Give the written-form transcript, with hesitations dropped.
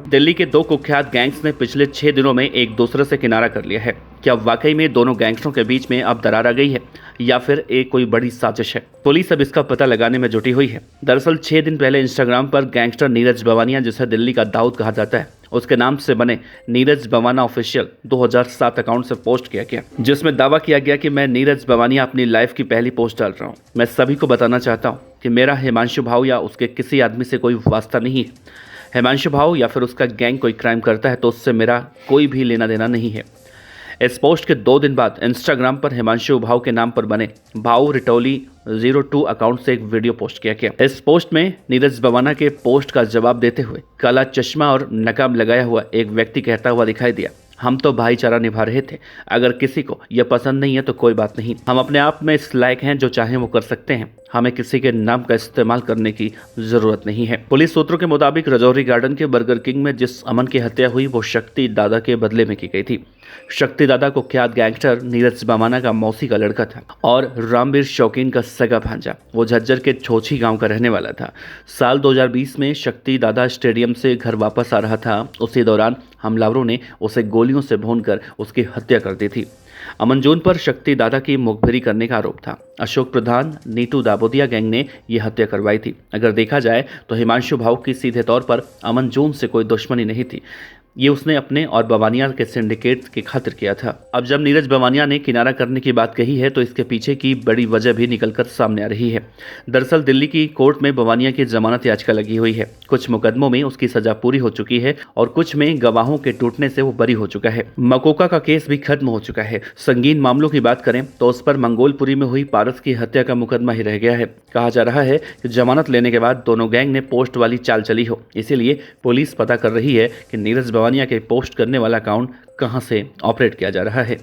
दिल्ली के दो कुख्यात गैंग्स ने पिछले 6 दिनों में एक दूसरे से किनारा कर लिया है। क्या वाकई में दोनों गैंगस्टरों के बीच में अब दरार आ गई है या फिर एक कोई बड़ी साजिश है? पुलिस अब इसका पता लगाने में जुटी हुई है। दरअसल 6 दिन पहले इंस्टाग्राम पर गैंगस्टर नीरज बवानिया, जिसे दिल्ली का दाऊद कहा जाता है, उसके नाम से बने नीरज बवाना ऑफिशियल 2007 अकाउंट से पोस्ट किया गया, जिसमें दावा किया गया कि मैं नीरज बवानिया अपनी लाइफ की पहली पोस्ट डाल रहा हूँ। मैं सभी को बताना चाहता हूँ कि मेरा हिमांशु भाऊ या उसके किसी आदमी से कोई वास्ता नहीं है। हिमांशु भाऊ या फिर उसका गैंग कोई क्राइम करता है तो उससे मेरा कोई भी लेना देना नहीं है। इस पोस्ट के 2 दिन बाद इंस्टाग्राम पर हिमांशु भाऊ के नाम पर बने भाऊ रिटोली 02 अकाउंट से एक वीडियो पोस्ट किया गया। इस पोस्ट में नीरज बवाना के पोस्ट का जवाब देते हुए काला चश्मा और नकाब लगाया हुआ एक व्यक्ति कहता हुआ दिखाई दिया, हम तो भाईचारा निभा रहे थे। अगर किसी को यह पसंद नहीं है तो कोई बात नहीं, हम अपने आप में इस लायक हैं, जो चाहें वो कर सकते हैं। हमें किसी के नाम का इस्तेमाल करने की जरूरत नहीं है। पुलिस सूत्रों के मुताबिक रजौरी गार्डन के बर्गर किंग में जिस अमन की हत्या हुई वो शक्ति दादा के बदले में की गई थी। शक्ति दादा कुख्यात गैंगस्टर नीरज बवाना का मौसी का लड़का था और रामवीर शौकीन का सगा भांजा। वो झज्जर के छोछी गांव का रहने वाला था। साल 2020 में शक्ति दादा स्टेडियम से घर वापस आ रहा था। उसी दौरान हमलावरों ने उसे गोलियों से भूनकर उसकी हत्या कर दी थी। अमन जून पर शक्ति दादा की मुखबिरी करने का आरोप था। अशोक प्रधान, नीटू दाबोदिया गैंग ने यह हत्या करवाई थी। अगर देखा जाए तो हिमांशु भाऊ की सीधे तौर पर अमन जून से कोई दुश्मनी नहीं थी। ये उसने अपने और बवानिया के सिंडिकेट की खातिर किया था। अब जब नीरज बवानिया ने किनारा करने की बात कही है तो इसके पीछे की बड़ी वजह भी निकलकर सामने आ रही है। दरअसल दिल्ली की कोर्ट में बवानिया की जमानत याचिका लगी हुई है। कुछ मुकदमों में उसकी सजा पूरी हो चुकी है और कुछ में गवाहों के टूटने से वो बरी हो चुका है। मकोका का केस भी खत्म हो चुका है। संगीन मामलों की बात करें तो उस पर मंगोलपुरी में हुई पारस की हत्या का मुकदमा ही रह गया है। कहा जा रहा है कि जमानत लेने के बाद दोनों गैंग ने पोस्ट वाली चाल चली हो, इसीलिए पुलिस पता कर रही है कि नीरज बवानिया के पोस्ट करने वाला अकाउंट कहां से ऑपरेट किया जा रहा है।